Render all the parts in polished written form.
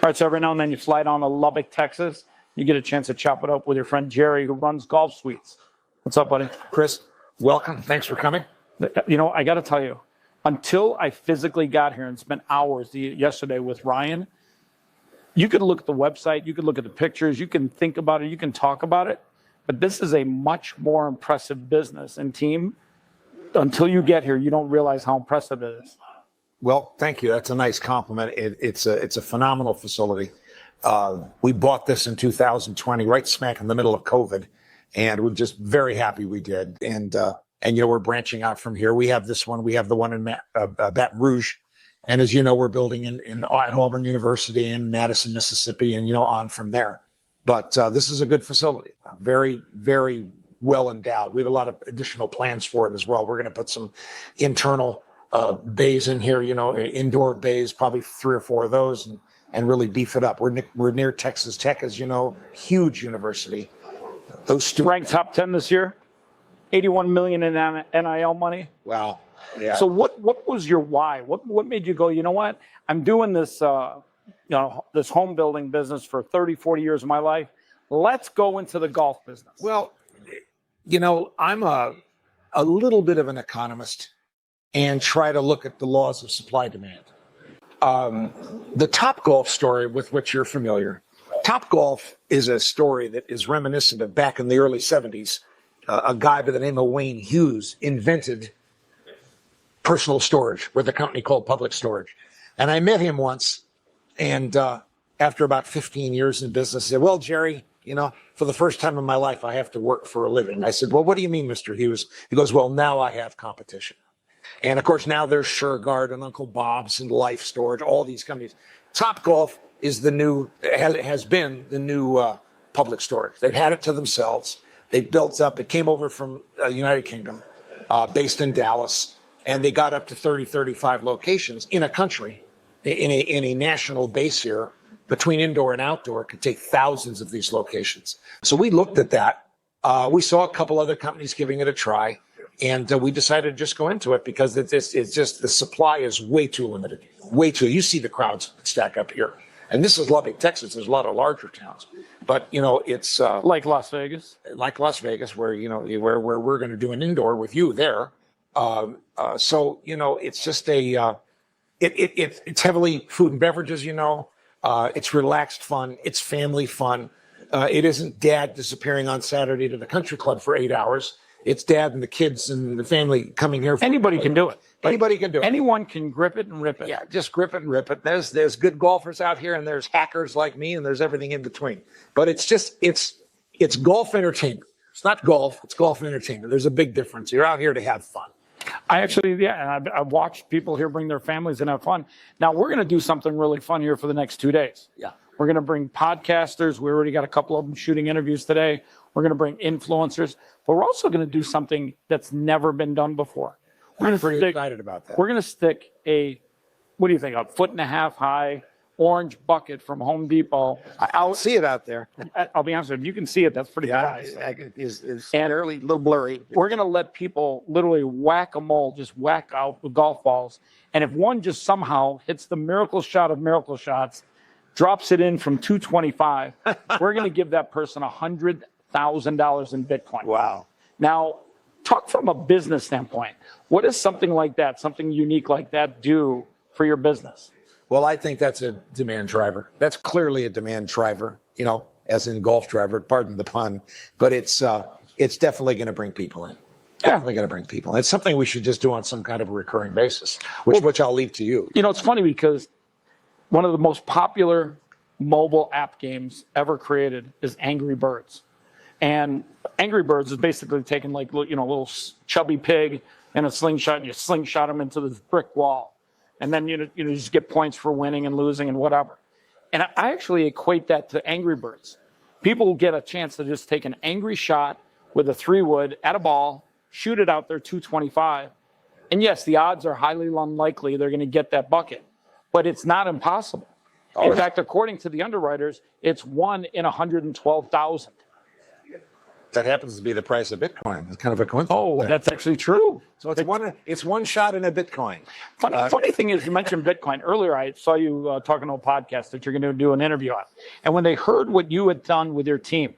right, so every now and then you fly down to Lubbock, Texas. You get a chance to chop it up with your friend Jerry, who runs Golf Suites. What's up, buddy? Chris, welcome. Thanks for coming. You know, I got to tell you, until I physically got here and spent hours yesterday with Ryan, you could look at the website, you could look at the pictures, you can think about it, you can talk about it, but this is a much more impressive business and team. Until you get here, you don't realize how impressive it is. Well, thank you. That's a nice compliment. It's a phenomenal facility. We bought this in 2020, right smack in the middle of COVID, and we're just very happy we did. And you know, we're branching out from here. We have this one. We have the one in Baton Rouge, and as you know, we're building at Auburn University in Madison, Mississippi, and you know, on from there. But this is a good facility, very, very well endowed. We have a lot of additional plans for it as well. We're going to put some internal bays in here, you know, indoor bays, probably 3 or 4 of those, and really beef it up. We're near Texas Tech, as you know, huge university. Those students ranked top 10 this year, 81 million in NIL money. Wow. Yeah. So what was your why? What made you go, you know what? I'm doing this this home building business for 30, 40 years of my life. Let's go into the golf business. Well, you know, I'm a little bit of an economist and try to look at the laws of supply demand. The Topgolf story with which you're familiar, Topgolf is a story that is reminiscent of back in the early 70s. A guy by the name of Wayne Hughes invented personal storage with a company called Public Storage. And I met him once, and after about 15 years in business, I said, well, Jerry, you know, for the first time in my life, I have to work for a living. I said, well, what do you mean, Mr. Hughes? He goes, well, now I have competition. And of course, now there's Sureguard and Uncle Bob's and Life Storage, all these companies. Topgolf is has been the new Public Storage. They've had it to themselves. They built up, it came over from the United Kingdom, based in Dallas, and they got up to 30, 35 locations in a country, in a national base here. Between indoor and outdoor, could take thousands of these locations. So we looked at that. We saw a couple other companies giving it a try, and we decided to just go into it because it's just the supply is way too limited. Way too. You see the crowds stack up here, and this is Lubbock, Texas. There's a lot of larger towns, but you know it's like Las Vegas, where you know where we're going to do an indoor with you there. So you know it's just it's heavily food and beverages. You know. It's relaxed fun. It's family fun. It isn't dad disappearing on Saturday to the country club for 8 hours. It's dad and the kids and the family coming here. Anybody can do it. Anybody can do it. Anyone can grip it and rip it. Yeah, just grip it and rip it. There's good golfers out here, and there's hackers like me, and there's everything in between. But it's just it's golf entertainment. It's not golf. It's golf entertainment. There's a big difference. You're out here to have fun. I actually, and I've watched people here bring their families and have fun. Now, we're going to do something really fun here for the next 2 days. Yeah. We're going to bring podcasters. We already got a couple of them shooting interviews today. We're going to bring influencers. But we're also going to do something that's never been done before. I'm pretty excited about that. We're going to stick a 1.5 foot high orange bucket from Home Depot. I'll see it out there. I'll be honest with you, you can see it. That's pretty nice. It's fairly a little blurry. We're going to let people literally whack-a-mole, just whack out with golf balls. And if one just somehow hits the miracle shot of miracle shots, drops it in from 225, we're going to give that person $100,000 in Bitcoin. Wow. Now, talk from a business standpoint. What does something like that, something unique like that do for your business? Well, I think that's a demand driver. That's clearly a demand driver, you know, as in golf driver, pardon the pun, but it's definitely going to bring people in. Definitely going to bring people in. It's something we should just do on some kind of a recurring basis, which I'll leave to you. You know, it's funny because one of the most popular mobile app games ever created is Angry Birds. And Angry Birds is basically taking like, you know, a little chubby pig and a slingshot, and you slingshot them into this brick wall. And then you just get points for winning and losing and whatever. And I actually equate that to Angry Birds. People get a chance to just take an angry shot with a 3-wood at a ball, shoot it out there 225. And yes, the odds are highly unlikely they're going to get that bucket, but it's not impossible. In fact, according to the underwriters, it's 1 in 112,000. That happens to be the price of Bitcoin. It's kind of a coincidence. Oh, that's actually true. So it's one shot in a Bitcoin. Funny thing is, you mentioned Bitcoin earlier. I saw you talking to a podcast that you're going to do an interview on. And when they heard what you had done with your team,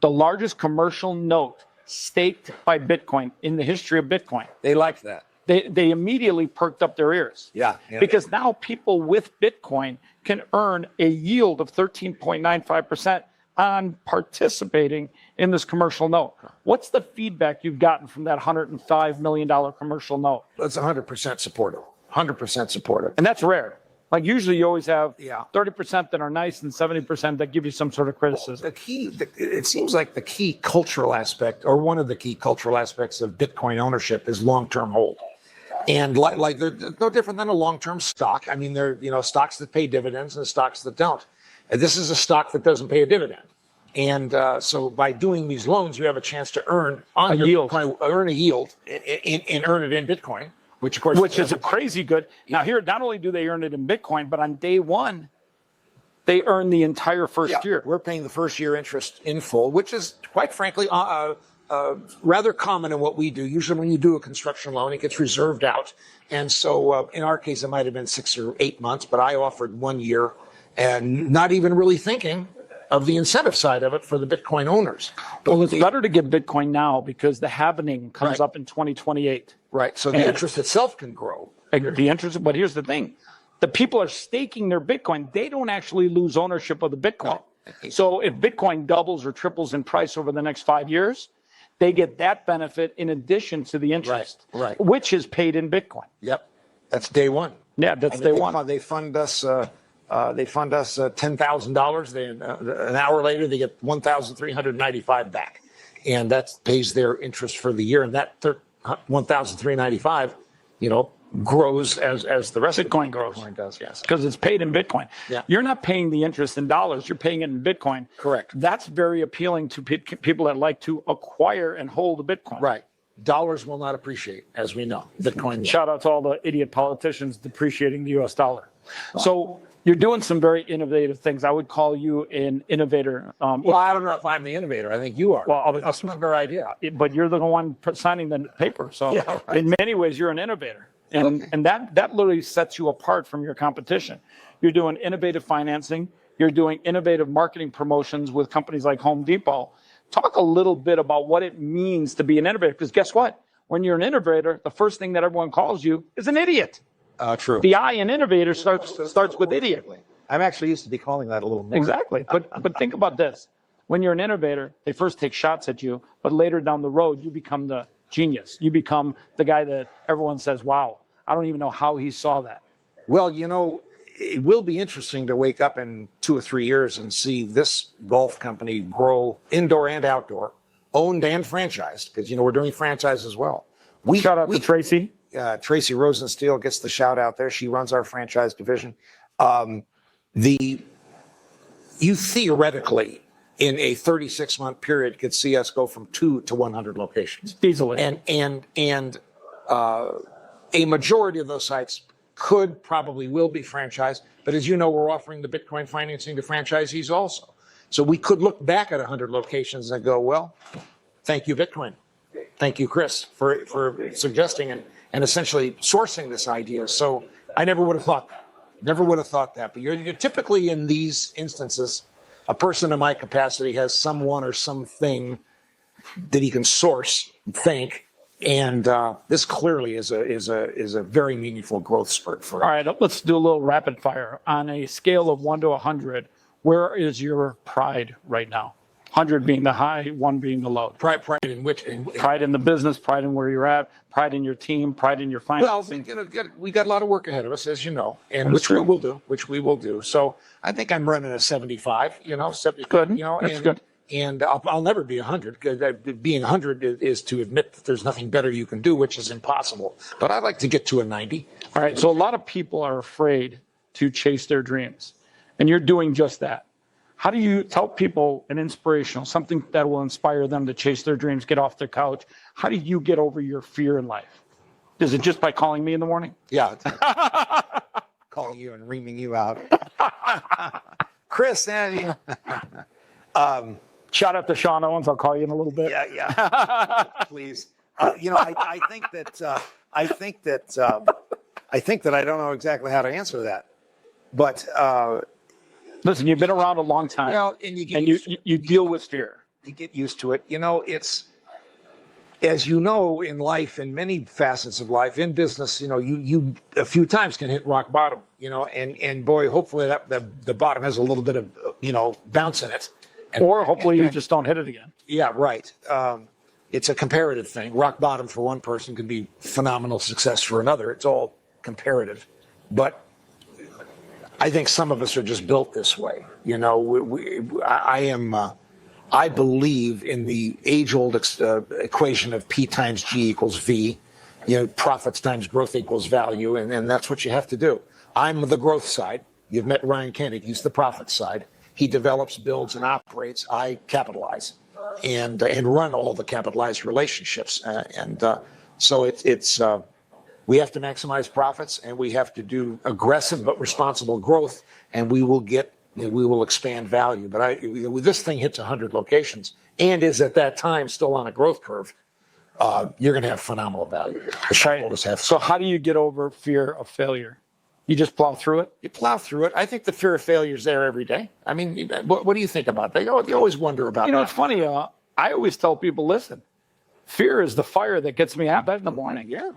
the largest commercial note staked by Bitcoin in the history of Bitcoin, They liked that. they immediately perked up their ears. Yeah. Because now people with Bitcoin can earn a yield of 13.95% on participating in this commercial note. What's the feedback you've gotten from that $105 million commercial note? It's 100% supportive. 100% supportive. And that's rare. Like usually you always have Yeah. 30% that are nice and 70% that give you some sort of criticism. It seems like the key cultural aspect, or one of the key cultural aspects of Bitcoin ownership, is long-term hold. And like they're no different than a long-term stock. I mean, they're stocks that pay dividends and stocks that don't. And this is a stock that doesn't pay a dividend. And so by doing these loans, you have a chance to earn on your yield. Bitcoin, earn a yield and earn it in Bitcoin, which of course Which is a crazy good. Now here, not only do they earn it in Bitcoin, but on day one, they earn the entire first year. We're paying the first year interest in full, which is quite frankly rather common in what we do. Usually when you do a construction loan, it gets reserved out. And so in our case, it might have been 6 or 8 months, but I offered 1 year and not even really thinking of the incentive side of it for the Bitcoin owners. Well, it's better to get Bitcoin now because the halvening comes Right. up in 2028. Right. So the interest itself can grow. The interest, but here's the thing. The people are staking their Bitcoin. They don't actually lose ownership of the Bitcoin. So if Bitcoin doubles or triples in price over the next 5 years, they get that benefit in addition to the interest, Right. which is paid in Bitcoin. Yep. That's day one. Yeah, that's day one. They fund us. They fund us $10,000. An hour later, they get $1,395 back, and that pays their interest for the year. And that $1,395, grows as the rest Bitcoin of grows. Bitcoin does. Yes, Because it's paid in Bitcoin. Yeah. You're not paying the interest in dollars. You're paying it in Bitcoin. Correct. That's very appealing to people that like to acquire and hold a Bitcoin. right. Dollars will not appreciate, as we know. Bitcoin. will. Shout out to all the idiot politicians depreciating the U.S. dollar. So you're doing some very innovative things. I would call you an innovator. Well, I don't know if I'm the innovator. I think you are. Well, that's a better idea. But you're the one signing the paper. So Yeah, right. in many ways, you're an innovator. And that literally sets you apart from your competition. You're doing innovative financing. You're doing innovative marketing promotions with companies like Home Depot. Talk a little bit about what it means to be an innovator. Because guess what? When you're an innovator, the first thing that everyone calls you is an idiot. True. The I in innovator starts with idiot. I'm actually used to be calling that a little more. Exactly. But think about this. When you're an innovator, they first take shots at you, but later down the road, you become the genius. You become the guy that everyone says, wow, I don't even know how he saw that. Well, it will be interesting to wake up in 2 or 3 years and see this golf company grow indoor and outdoor, owned and franchised, because, we're doing franchise as well. Shout out to Tracy. Tracy Rosensteel gets the shout out there. She runs our franchise division. You theoretically, in a 36-month period, could see us go from 2 to 100 locations. Easily. And a majority of those sites will be franchised. But as you know, we're offering the Bitcoin financing to franchisees also. So we could look back at 100 locations and go, well, thank you, Bitcoin. Thank you, Chris, for suggesting and essentially sourcing this idea. So I never would have thought that. But you're typically in these instances, a person in my capacity has someone or something that he can source, think, and this clearly is a very meaningful growth spurt for us. All right, let's do a little rapid fire. On a scale of 1 to 100, where is your pride right now? 100 being the high, 1 being the low. Pride in which? Pride in the business, pride in where you're at, pride in your team, pride in your finances. Well, we got a lot of work ahead of us, as you know, and which we will do. So I think I'm running a 75. 70, Good. That's good. And I'll never be 100, because being 100 is to admit that there's nothing better you can do, which is impossible. But I'd like to get to a 90. All right, so a lot of people are afraid to chase their dreams, and you're doing just that. How do you tell people an inspirational, something that will inspire them to chase their dreams, get off their couch? How do you get over your fear in life? Is it just by calling me in the morning? Yeah. Calling you and reaming you out. Chris, Shout out to Sean Owens. I'll call you in a little bit. Yeah. Please. I think that I don't know exactly how to answer that, but Listen, you've been around a long time, and you deal with fear. you get used to it. It's, as you know, in life, in many facets of life, in business, you a few times can hit rock bottom. And boy, hopefully that the bottom has a little bit of bounce in it. Or hopefully you just don't hit it again. Yeah, right. It's a comparative thing. Rock bottom for one person can be phenomenal success for another. It's all comparative. But I think some of us are just built this way. I believe in the age-old equation of P times G equals V. Profits times growth equals value, and that's what you have to do. I'm the growth side. You've met Ryan Kennedy. He's the profit side. He develops, builds, and operates. I capitalize and run all the capitalized relationships. So it's we have to maximize profits, and we have to do aggressive but responsible growth, and we will expand value. But this thing hits 100 locations and is at that time still on a growth curve. You're going to have phenomenal value. So how do you get over fear of failure? You just plow through it? You plow through it. I think the fear of failure is there every day. I mean, what do you think about that? You always wonder about that. It's funny. I always tell people, listen, fear is the fire that gets me out of bed in the morning. Yeah.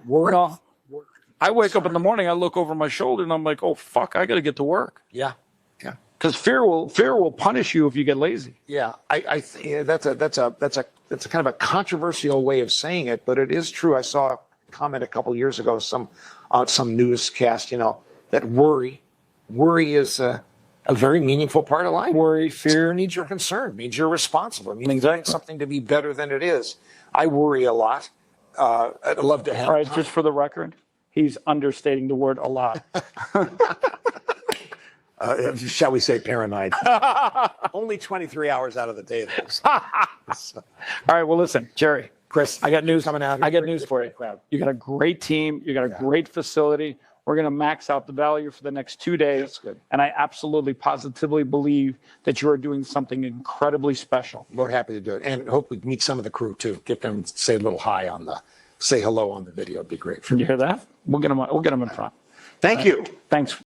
I wake up in the morning, I look over my shoulder, and I'm like, oh, fuck, I got to get to work. Yeah. Because fear will punish you if you get lazy. Yeah, I think that's a kind of a controversial way of saying it, but it is true. I saw a comment a couple years ago, on some newscast, that worry is a very meaningful part of life. Worry, fear means you're concerned, means you're responsible. It means exactly something to be better than it is. I worry a lot. I'd love to help. All right, just for the record, he's understating the word a lot. Shall we say paranoid? Only 23 hours out of the day, though. All right, well, listen, Jerry, Chris, I got news coming out. I got news for you. You got a great team. You got a great facility. We're going to max out the value for the next 2 days. That's good. And I absolutely, positively believe that you are doing something incredibly special. We're happy to do it. And hope we meet some of the crew, too. Get them to say a little say hello on the video. It'd be great. You hear that? We'll get them in front. Thank you. Thanks.